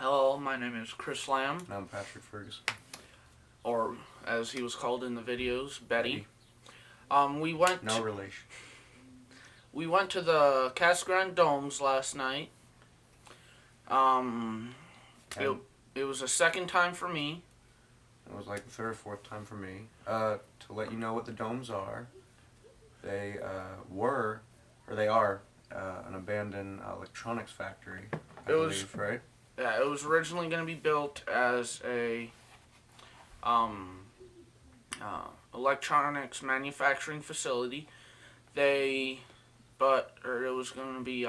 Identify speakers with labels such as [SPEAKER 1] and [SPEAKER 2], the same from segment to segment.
[SPEAKER 1] Hello, my name is Chris Lamb,
[SPEAKER 2] And I'm Patrick Ferguson.
[SPEAKER 1] or as he was called in the videos, Betty.
[SPEAKER 2] Betty.
[SPEAKER 1] We went
[SPEAKER 2] No relation.
[SPEAKER 1] we went to the Casa Grande Domes last night. Um, it,
[SPEAKER 2] And
[SPEAKER 1] it was a second time for me.
[SPEAKER 2] it was like the third or fourth time for me. To let you know what the domes are, they they are, an abandoned electronics factory, I
[SPEAKER 1] It was
[SPEAKER 2] believe, right?
[SPEAKER 1] it was originally going to be built as a um, electronics manufacturing facility. It was going to be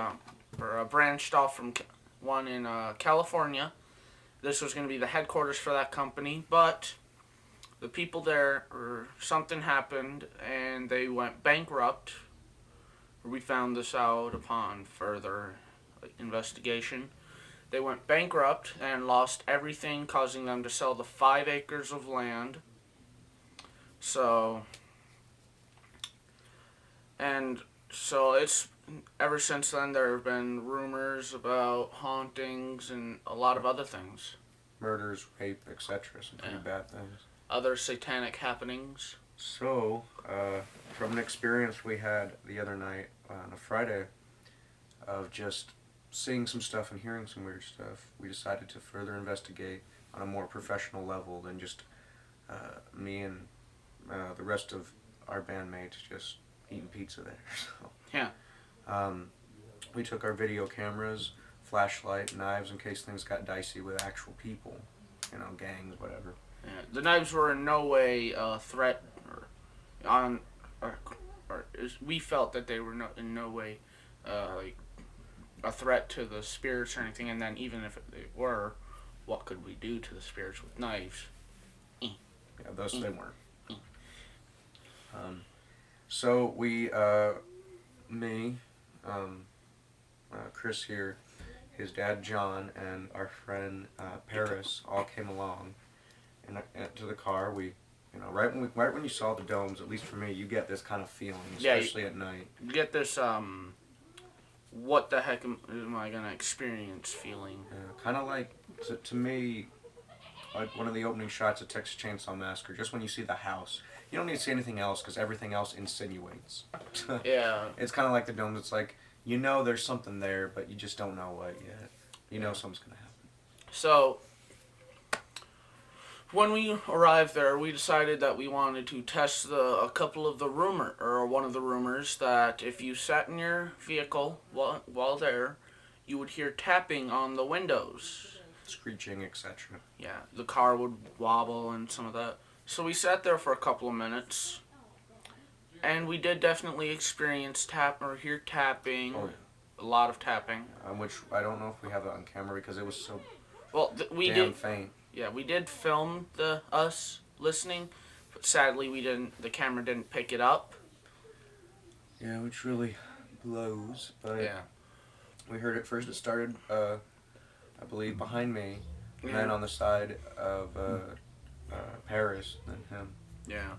[SPEAKER 1] branched off from one in California. This was going to be the headquarters for that company, but the people there, or something happened, and they went bankrupt. We found this out upon further investigation. They went bankrupt and lost everything, causing them to sell the 5 acres of land. So, and so it's ever since then there have been rumors about hauntings and a lot of other things,
[SPEAKER 2] Murders, rape, etc. Some pretty
[SPEAKER 1] Yeah.
[SPEAKER 2] bad things.
[SPEAKER 1] other satanic happenings.
[SPEAKER 2] So, from an experience we had the other night on a Friday of just seeing some stuff and hearing some weird stuff, we decided to further investigate on a more professional level than just me and the rest of our bandmates just eating pizza there. So,
[SPEAKER 1] Yeah.
[SPEAKER 2] we took our video cameras, flashlight, knives in case things got dicey with actual people, gangs, whatever.
[SPEAKER 1] Yeah, the knives were in no way a threat, on, we felt that they were in no way like a threat to the spirits or anything. And then even if they were, what could we do to the spirits with knives?
[SPEAKER 2] Yeah, those they weren't. So we, me, Chris here, his dad John, and our friend Paris all came along to the car. We, right when you saw the domes, at least for me, you get this kind of feeling,
[SPEAKER 1] Yeah,
[SPEAKER 2] especially at night.
[SPEAKER 1] You get this what the heck am I gonna experience feeling?
[SPEAKER 2] Kind of like to me, like one of the opening shots of Texas Chainsaw Massacre. Just when you see the house, you don't need to see anything else because everything else insinuates.
[SPEAKER 1] Yeah.
[SPEAKER 2] It's kind of like the domes. It's like there's something there, but you just don't know what yet. You know something's gonna happen.
[SPEAKER 1] So, when we arrived there, we decided that we wanted to test one of the rumors that if you sat in your vehicle while there, you would hear tapping on the windows.
[SPEAKER 2] Screeching, etc.
[SPEAKER 1] Yeah, the car would wobble and some of that. So we sat there for a couple of minutes, and we did definitely experience hear tapping,
[SPEAKER 2] Oh,
[SPEAKER 1] a lot of tapping.
[SPEAKER 2] which I don't know if we have it on camera because it was so
[SPEAKER 1] Well, we
[SPEAKER 2] damn
[SPEAKER 1] did.
[SPEAKER 2] faint.
[SPEAKER 1] Yeah, we did film us listening, but sadly the camera didn't pick it up.
[SPEAKER 2] Yeah, which really blows. But
[SPEAKER 1] Yeah.
[SPEAKER 2] we heard it first. It started, I believe, behind me, and
[SPEAKER 1] Yeah.
[SPEAKER 2] then on the side of Paris, then him.
[SPEAKER 1] Yeah.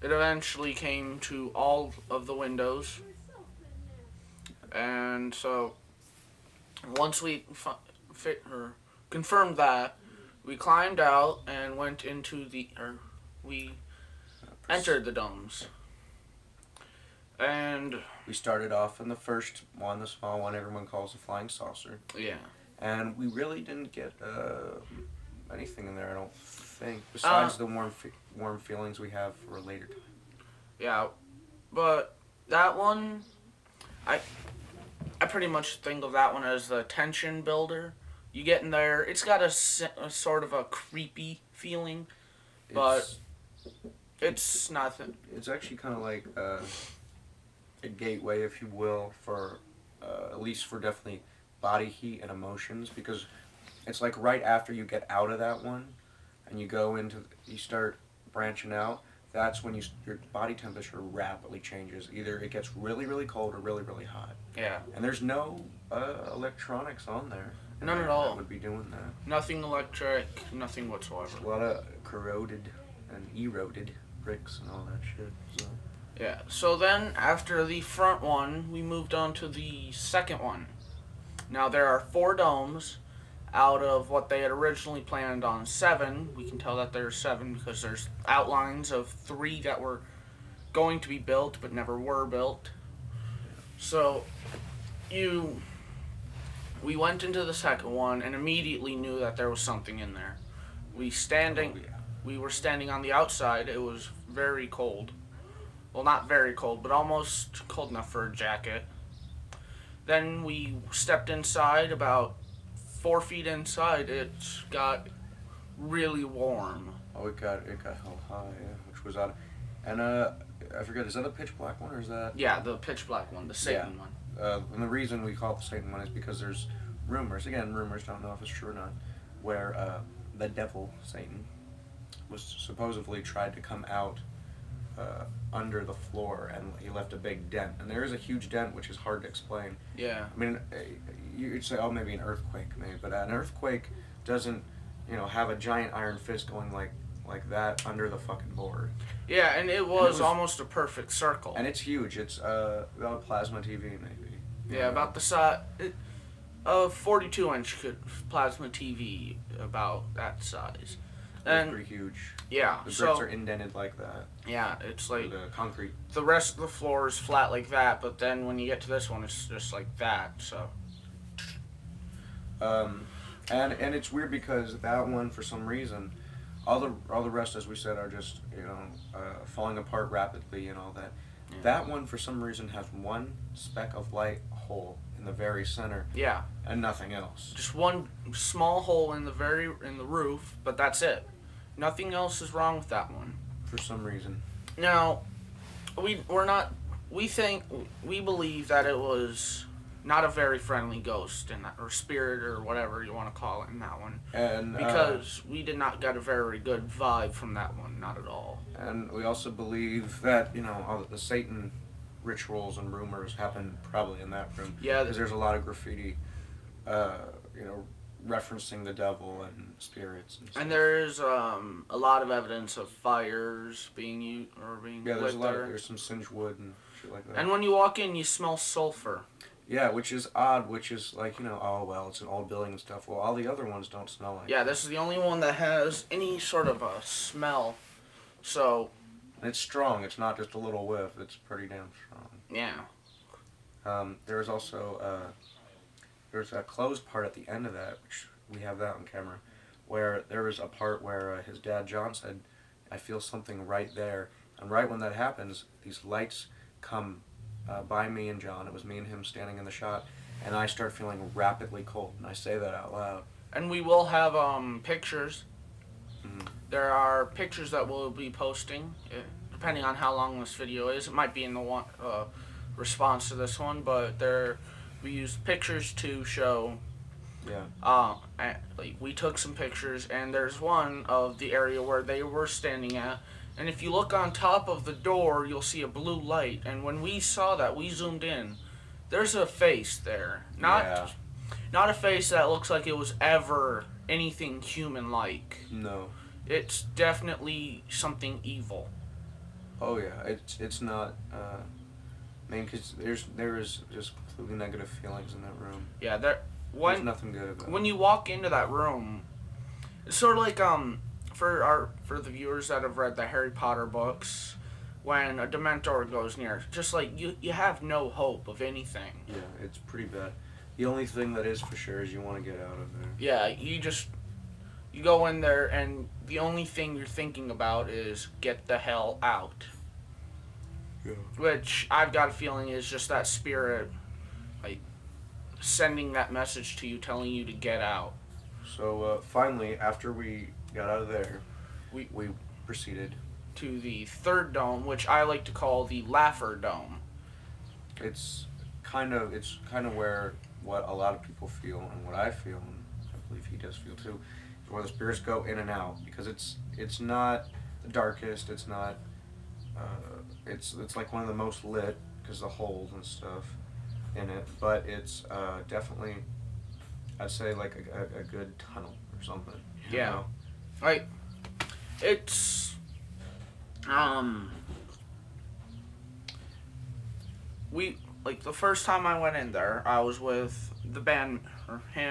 [SPEAKER 1] It eventually came to all of the windows. And so, once we confirmed that, we climbed out and went into we entered the domes. And
[SPEAKER 2] We started off in the first one, the small one everyone calls a flying saucer.
[SPEAKER 1] yeah.
[SPEAKER 2] And we really didn't get anything in there, I don't think, besides the warm feelings we have for a later time.
[SPEAKER 1] Yeah, but that one, I pretty much think of that one as the tension builder. You get in there, it's got a sort of a creepy feeling, but it's nothing.
[SPEAKER 2] It's actually kind of like a gateway, if you will, for at least for definitely body heat and emotions, because it's like right after you get out of that one and you start branching out, that's when your body temperature rapidly changes. Either it gets really, really cold or really, really hot.
[SPEAKER 1] Yeah.
[SPEAKER 2] And there's no electronics on there.
[SPEAKER 1] None at all.
[SPEAKER 2] That would be doing that.
[SPEAKER 1] Nothing electric, nothing whatsoever.
[SPEAKER 2] A lot of corroded and eroded bricks and all that shit. So.
[SPEAKER 1] Yeah, so then after the front one, we moved on to the second one. Now there are 4 domes. out of what they had originally planned on 7. We can tell that there's 7 because there's outlines of 3 that were going to be built but never were built. So we went into the second one and immediately knew that there was something in there. We were standing on the outside. It was very cold. Well, not very cold, but almost cold enough for a jacket. Then we stepped inside. About 4 feet inside, it got really warm.
[SPEAKER 2] Oh, it got hell high, yeah, which was odd. And I forget, is that a pitch black one or is that?
[SPEAKER 1] Yeah, the pitch black one, the Satan one.
[SPEAKER 2] And the reason we call it the Satan one is because there's rumors. Again, rumors, don't know if it's true or not. Where the devil Satan was supposedly tried to come out under the floor, and he left a big dent. And there is a huge dent, which is hard to explain.
[SPEAKER 1] Yeah.
[SPEAKER 2] I mean, you'd say, oh, maybe an earthquake, maybe, but an earthquake doesn't, have a giant iron fist going like that under the fucking board.
[SPEAKER 1] Yeah, and it was almost a perfect circle.
[SPEAKER 2] And it's huge. It's about plasma TV, maybe.
[SPEAKER 1] Yeah, about the size. A 42-inch plasma TV, about that size.
[SPEAKER 2] It's pretty huge.
[SPEAKER 1] Yeah.
[SPEAKER 2] The bricks are indented like that.
[SPEAKER 1] Yeah, it's like
[SPEAKER 2] the concrete.
[SPEAKER 1] The rest of the floor is flat like that, but then when you get to this one, it's just like that. So.
[SPEAKER 2] And it's weird because that one, for some reason, all the rest, as we said, are just falling apart rapidly and all that. Yeah. That one, for some reason, has one speck of light hole in the very center.
[SPEAKER 1] Yeah.
[SPEAKER 2] And nothing else.
[SPEAKER 1] Just one small hole in the roof, but that's it. Nothing else is wrong with that one.
[SPEAKER 2] For some reason.
[SPEAKER 1] Now, we believe that it was not a very friendly ghost in that, or spirit, or whatever you want to call it in that one.
[SPEAKER 2] And
[SPEAKER 1] because we did not get a very good vibe from that one, not at all.
[SPEAKER 2] And we also believe that all the Satan rituals and rumors happen probably in that room.
[SPEAKER 1] Yeah.
[SPEAKER 2] Because there's a lot of graffiti, referencing the devil and spirits and stuff.
[SPEAKER 1] And there's a lot of evidence of fires being used or being lit
[SPEAKER 2] there's
[SPEAKER 1] there.
[SPEAKER 2] There's some singed wood and shit like that.
[SPEAKER 1] And when you walk in, you smell sulfur.
[SPEAKER 2] Yeah, which is odd, which is like, oh, well, it's an old building and stuff. Well, all the other ones don't smell like
[SPEAKER 1] Yeah, this is the only one that has any sort of a smell. So.
[SPEAKER 2] And it's strong. It's not just a little whiff. It's pretty damn strong.
[SPEAKER 1] Yeah.
[SPEAKER 2] There's also, there's a closed part at the end of that, which we have that on camera, where there was a part where his dad, John, said, I feel something right there. And right when that happens, these lights come by me and John. It was me and him standing in the shot, and I start feeling rapidly cold, and I say that out loud.
[SPEAKER 1] And we will have pictures.
[SPEAKER 2] Mm-hmm.
[SPEAKER 1] There are pictures that we'll be posting, depending on how long this video is. It might be in the one response to this one, but we used pictures to show.
[SPEAKER 2] Yeah.
[SPEAKER 1] We took some pictures, and there's one of the area where they were standing at. And if you look on top of the door, you'll see a blue light. And when we saw that, we zoomed in. There's a face there. Not a face that looks like it was ever anything human-like.
[SPEAKER 2] No.
[SPEAKER 1] It's definitely something evil.
[SPEAKER 2] Oh yeah, it's not. Because there is just completely negative feelings in that room.
[SPEAKER 1] Yeah,
[SPEAKER 2] there's nothing good about it.
[SPEAKER 1] When you walk into that room, it's sort of like for the viewers that have read the Harry Potter books, when a Dementor goes near, just like you have no hope of anything.
[SPEAKER 2] Yeah, it's pretty bad. The only thing that is for sure is you want to get out of there.
[SPEAKER 1] Yeah, you go in there and the only thing you're thinking about is get the hell out.
[SPEAKER 2] Yeah.
[SPEAKER 1] Which I've got a feeling is just that spirit, like, sending that message to you, telling you to get out.
[SPEAKER 2] So finally, after we got out of there, we proceeded
[SPEAKER 1] to the third dome, which I like to call the Laugher Dome.
[SPEAKER 2] It's kind of where what a lot of people feel and what I feel, and I believe he does feel too, is where the spirits go in and out, because it's not the darkest, it's not it's like one of the most lit because the holes and stuff in it, but it's definitely, I'd say, like a good tunnel or something.
[SPEAKER 1] Yeah.
[SPEAKER 2] Know?
[SPEAKER 1] Like, it's the first time I went in there, I was with the band, or him